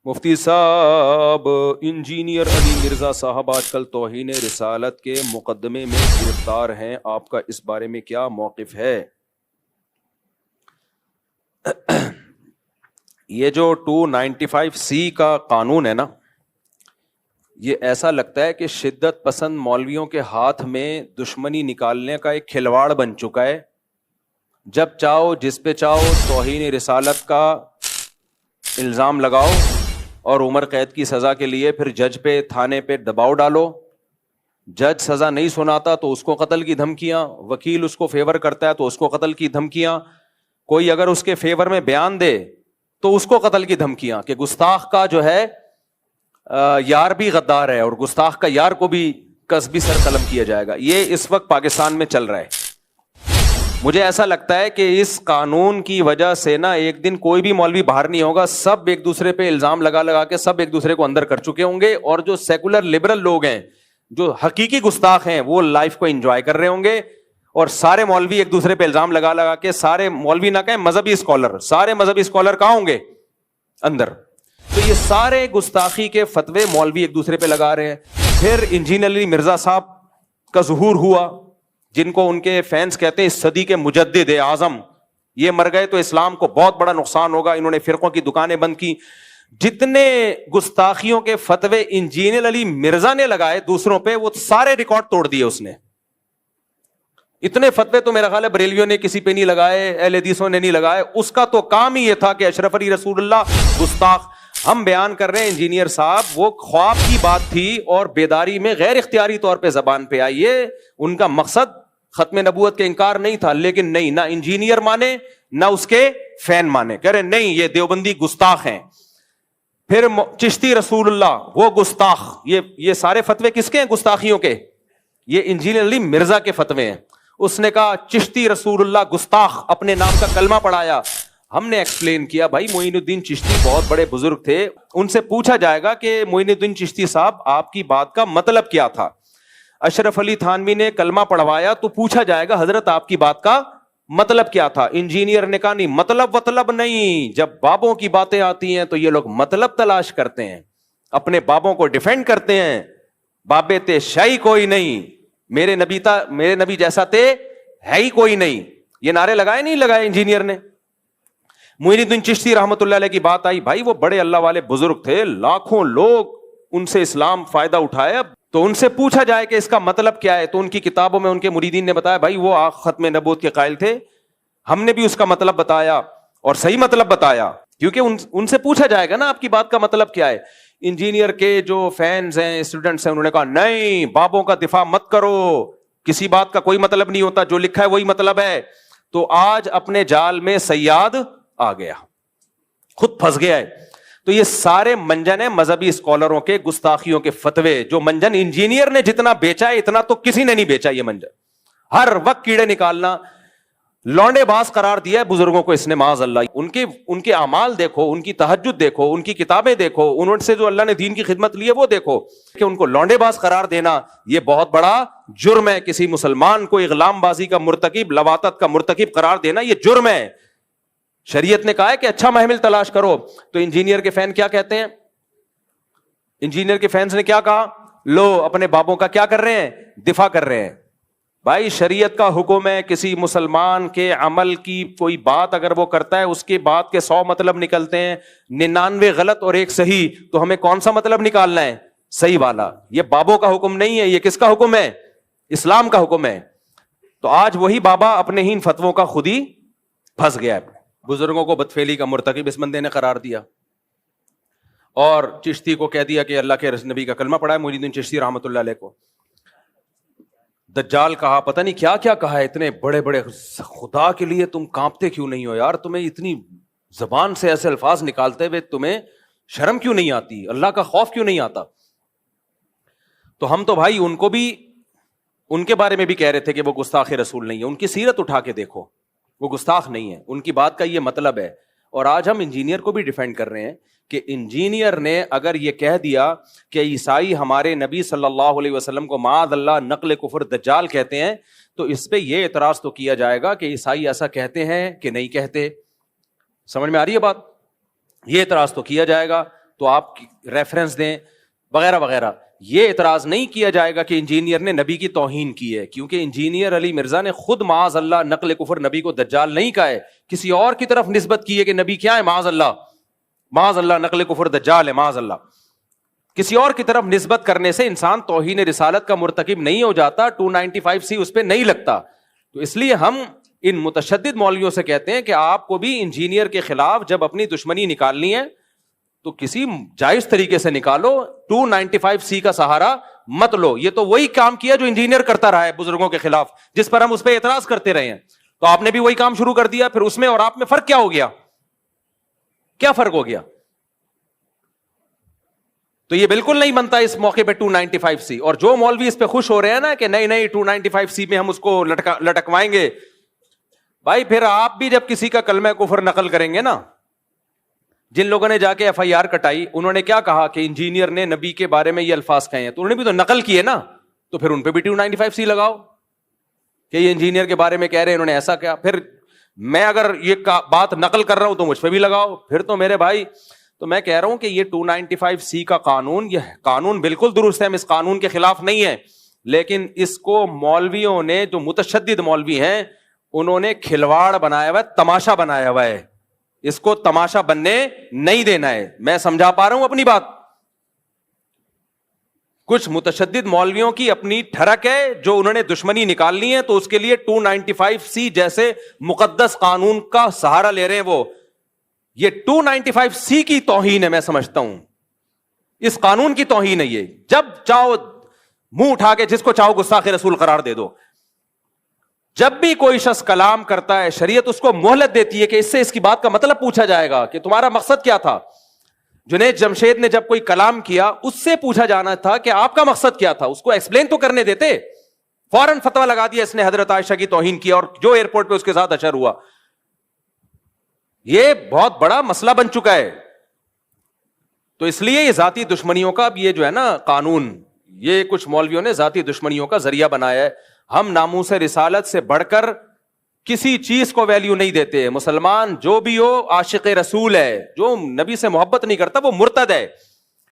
مفتی صاحب، انجینئر علی مرزا صاحب آج کل توہین رسالت کے مقدمے میں گرفتار ہیں، آپ کا اس بارے میں کیا موقف ہے؟ یہ جو 295C کا قانون ہے نا، یہ ایسا لگتا ہے کہ شدت پسند مولویوں کے ہاتھ میں دشمنی نکالنے کا ایک کھلواڑ بن چکا ہے۔ جب چاہو جس پہ چاہو توہین رسالت کا الزام لگاؤ اور عمر قید کی سزا کے لیے پھر جج پہ تھانے پہ دباؤ ڈالو۔ جج سزا نہیں سناتا تو اس کو قتل کی دھمکیاں، وکیل اس کو فیور کرتا ہے تو اس کو قتل کی دھمکیاں، کوئی اگر اس کے فیور میں بیان دے تو اس کو قتل کی دھمکیاں، کہ گستاخ کا جو ہے یار بھی غدار ہے اور گستاخ کا یار کو بھی قصبی سر قلم کیا جائے گا۔ یہ اس وقت پاکستان میں چل رہا ہے۔ مجھے ایسا لگتا ہے کہ اس قانون کی وجہ سے نا ایک دن کوئی بھی مولوی باہر نہیں ہوگا، سب ایک دوسرے پہ الزام لگا لگا کے سب ایک دوسرے کو اندر کر چکے ہوں گے، اور جو سیکولر لبرل لوگ ہیں، جو حقیقی گستاخ ہیں، وہ لائف کو انجوائے کر رہے ہوں گے، اور سارے مولوی ایک دوسرے پہ الزام لگا لگا کے، سارے مولوی نہ کہیں مذہبی اسکالر، سارے مذہبی اسکالر کہاں ہوں گے؟ اندر۔ تو یہ سارے گستاخی کے فتوے مولوی ایک دوسرے پہ لگا رہے ہیں۔ پھر انجینئر علی مرزا صاحب کا ظہور ہوا، جن کو ان کے فینس کہتے ہیں اس صدی کے مجدد اعظم، یہ مر گئے تو اسلام کو بہت بڑا نقصان ہوگا، انہوں نے فرقوں کی دکانیں بند کی۔ جتنے گستاخیوں کے فتوے انجینئر علی مرزا نے لگائے دوسروں پہ، وہ سارے ریکارڈ توڑ دیے اس نے۔ اتنے فتوے تو میرا خیال ہے بریلویوں نے کسی پہ نہیں لگائے، اہل حدیثوں نے نہیں لگائے۔ اس کا تو کام ہی یہ تھا کہ اشرف علی رسول اللہ گستاخ۔ ہم بیان کر رہے ہیں انجینئر صاحب، وہ خواب کی بات تھی اور بیداری میں غیر اختیاری طور پہ زبان پہ آئی ہے۔ ان کا مقصد ختم نبوت کے انکار نہیں تھا، لیکن نہیں، نہ انجینئر مانے نہ اس کے فین مانے، کہہ رہے نہیں یہ دیوبندی گستاخ ہیں۔ پھر چشتی رسول اللہ وہ گستاخ، یہ سارے فتوے کس کے ہیں گستاخیوں کے؟ یہ انجینئر علی مرزا کے فتوے ہیں۔ اس نے کہا چشتی رسول اللہ گستاخ، اپنے نام کا کلمہ پڑھایا۔ ہم نے ایکسپلین کیا بھائی معین الدین چشتی بہت بڑے بزرگ تھے، ان سے پوچھا جائے گا کہ معین الدین چشتی صاحب آپ کی بات کا مطلب کیا تھا۔ اشرف علی تھانوی نے کلمہ پڑھوایا تو پوچھا جائے گا حضرت آپ کی بات کا مطلب کیا تھا۔ انجینئر نے کہا نہیں، مطلب نہیں، جب بابوں کی باتیں آتی ہیں تو یہ لوگ مطلب تلاش کرتے ہیں، اپنے بابوں کو ڈیفینڈ کرتے ہیں۔ بابے تے شاہی کوئی نہیں، میرے نبی جیسا تے ہے ہی کوئی نہیں۔ یہ نعرے لگائے نہیں لگائے انجینئر نے؟ معین الدین چشتی رحمت اللہ علیہ کی بات آئی، بھائی وہ بڑے اللہ والے بزرگ تھے، لاکھوں لوگ ان سے اسلام فائدہ اٹھایا، تو ان سے پوچھا جائے کہ اس کا مطلب کیا ہے، تو ان کی کتابوں میں ان کے مریدین نے بتایا بھائی وہ ختم نبوت کے قائل تھے، ہم نے بھی اس کا مطلب بتایا اور صحیح مطلب بتایا، کیونکہ ان سے پوچھا جائے گا نا آپ کی بات کا مطلب کیا ہے۔ انجینئر کے جو فینز ہیں، اسٹوڈنٹس ہیں، انہوں نے کہا نہیں، بابوں کا دفاع مت کرو، کسی بات کا کوئی مطلب نہیں ہوتا، جو لکھا ہے وہی مطلب ہے۔ تو آج اپنے جال میں صیاد آ گیا، خود پھنس گیا ہے۔ تو یہ سارے منجن ہیں مذہبی اسکالروں کے گستاخیوں کے فتوے، جو منجن انجینئر نے جتنا بیچا ہے اتنا تو کسی نے نہیں بیچا۔ یہ منجن ہر وقت کیڑے نکالنا، لونڈے باز قرار دیا ہے بزرگوں کو اس نے، معاذ اللہ۔ ان کے اعمال دیکھو، ان کی تہجد دیکھو، ان کی کتابیں دیکھو، انہوں سے جو اللہ نے دین کی خدمت لی ہے وہ دیکھو، کہ ان کو لونڈے باز قرار دینا یہ بہت بڑا جرم ہے۔ کسی مسلمان کو اغلام بازی کا مرتکب، لواطت کا مرتکب قرار دینا یہ جرم ہے۔ شریعت نے کہا ہے کہ اچھا محمل تلاش کرو۔ تو انجینئر کے فین کیا کہتے ہیں؟ انجینئر کے فینس نے کیا کہا؟ لو اپنے بابوں کا کیا کر رہے ہیں؟ دفاع کر رہے ہیں۔ بھائی شریعت کا حکم ہے، کسی مسلمان کے عمل کی کوئی بات اگر وہ کرتا ہے، اس کے بات کے 100 مطلب نکلتے ہیں، 99 غلط اور 1 صحیح، تو ہمیں کون سا مطلب نکالنا ہے؟ صحیح والا۔ یہ بابوں کا حکم نہیں ہے، یہ کس کا حکم ہے؟ اسلام کا حکم ہے۔ تو آج وہی بابا اپنے ہی ان فتووں کا خود ہی پھنس گیا ہے۔ بزرگوں کو بدفعلی کا مرتکب اس بندے نے قرار دیا، اور چشتی کو کہہ دیا کہ اللہ کے نبی کا کلمہ پڑھا ہے، معین الدین چشتی رحمۃ اللہ علیہ کو دجال کہا، پتہ نہیں کیا کیا کہا ہے۔ اتنے بڑے بڑے، خدا کے لیے تم کانپتے کیوں نہیں ہو یار؟ تمہیں اتنی زبان سے ایسے الفاظ نکالتے ہوئے تمہیں شرم کیوں نہیں آتی؟ اللہ کا خوف کیوں نہیں آتا؟ تو ہم تو بھائی ان کو بھی، ان کے بارے میں بھی کہہ رہے تھے کہ وہ گستاخ رسول نہیں ہے، ان کی سیرت اٹھا کے دیکھو، وہ گستاخ نہیں ہے، ان کی بات کا یہ مطلب ہے۔ اور آج ہم انجینئر کو بھی ڈیفینڈ کر رہے ہیں کہ انجینئر نے اگر یہ کہہ دیا کہ عیسائی ہمارے نبی صلی اللہ علیہ وسلم کو معاذ اللہ نقل کفر دجال کہتے ہیں، تو اس پہ یہ اعتراض تو کیا جائے گا کہ عیسائی ایسا کہتے ہیں کہ نہیں کہتے۔ سمجھ میں آ رہی ہے بات؟ یہ اعتراض تو کیا جائے گا۔ تو آپ ریفرنس دیں وغیرہ وغیرہ. یہ اعتراض نہیں کیا جائے گا کہ انجینئر نے نبی کی توہین کی ہے, کیونکہ انجینئر علی مرزا نے خود معاذ اللہ نقل کفر نبی کو دجال نہیں کہا ہے, کسی اور کی طرف نسبت کی ہے کہ نبی کیا ہے, معاذ اللہ نقل کفر دجال ہے, معاذ اللہ. کسی اور کی طرف نسبت کرنے سے انسان توہین رسالت کا مرتکب نہیں ہو جاتا, 295C اس پہ نہیں لگتا. تو اس لیے ہم ان متشدد مولویوں سے کہتے ہیں کہ آپ کو بھی انجینئر کے خلاف جب اپنی دشمنی نکالنی ہے تو کسی جائز طریقے سے نکالو, 295C کا سہارا مت لو. یہ تو وہی کام کیا جو انجینئر کرتا رہا ہے بزرگوں کے خلاف, جس پر ہم اس پہ اعتراض کرتے رہے ہیں. تو آپ نے بھی وہی کام شروع کر دیا, پھر اس میں اور آپ میں فرق کیا ہو گیا, کیا فرق ہو گیا؟ تو یہ بالکل نہیں بنتا اس موقع پہ 295C. اور جو مولوی اس پہ خوش ہو رہے ہیں نا کہ نہیں 295C میں ہم اس کو لٹکوائیں گے, بھائی پھر آپ بھی جب کسی کا کلمہ کفر نقل کریں گے نا, جن لوگوں نے جا کے FIR کٹائی انہوں نے کیا کہا کہ انجینئر نے نبی کے بارے میں یہ الفاظ کہے ہیں, تو انہوں نے بھی تو نقل کیے نا, تو پھر ان پہ بھی 295C لگاؤ کہ یہ انجینئر کے بارے میں کہہ رہے ہیں, انہوں نے ایسا کیا. پھر میں اگر یہ بات نقل کر رہا ہوں تو مجھ پہ بھی لگاؤ. پھر تو میرے بھائی, تو میں کہہ رہا ہوں کہ یہ 295C کا قانون, یہ قانون بالکل درست ہے, ہم اس قانون کے خلاف نہیں ہیں, لیکن اس کو مولویوں نے, جو متشدد مولوی ہیں, انہوں نے کھلواڑ بنایا ہوا ہے, تماشا بنایا ہوا ہے. اس کو تماشا بننے نہیں دینا ہے. میں سمجھا پا رہا ہوں اپنی بات؟ کچھ متشدد مولویوں کی اپنی ٹھڑک ہے, جو انہوں نے دشمنی نکالنی ہے تو اس کے لیے 295C جیسے مقدس قانون کا سہارا لے رہے ہیں. وہ یہ 295C کی توہین ہے, میں سمجھتا ہوں اس قانون کی توہین ہے یہ. جب چاہو منہ اٹھا کے جس کو چاہو گستاخ رسول قرار دے دو. جب بھی کوئی شخص کلام کرتا ہے, شریعت اس کو مہلت دیتی ہے کہ اس سے اس کی بات کا مطلب پوچھا جائے گا کہ تمہارا مقصد کیا تھا. جنید جمشید نے جب کوئی کلام کیا, اس سے پوچھا جانا تھا کہ آپ کا مقصد کیا تھا, اس کو ایکسپلین تو کرنے دیتے. فوراً فتویٰ لگا دیا اس نے حضرت عائشہ کی توہین کیا, اور جو ایئرپورٹ پہ اس کے ساتھ اشر ہوا. یہ بہت بڑا مسئلہ بن چکا ہے. تو اس لیے یہ ذاتی دشمنیوں کا یہ جو ہے نا قانون, یہ کچھ مولویوں نے ذاتی دشمنیوں کا ذریعہ بنایا ہے. ہم ناموس رسالت سے بڑھ کر کسی چیز کو ویلیو نہیں دیتے. مسلمان جو بھی ہو عاشق رسول ہے, جو نبی سے محبت نہیں کرتا وہ مرتد ہے.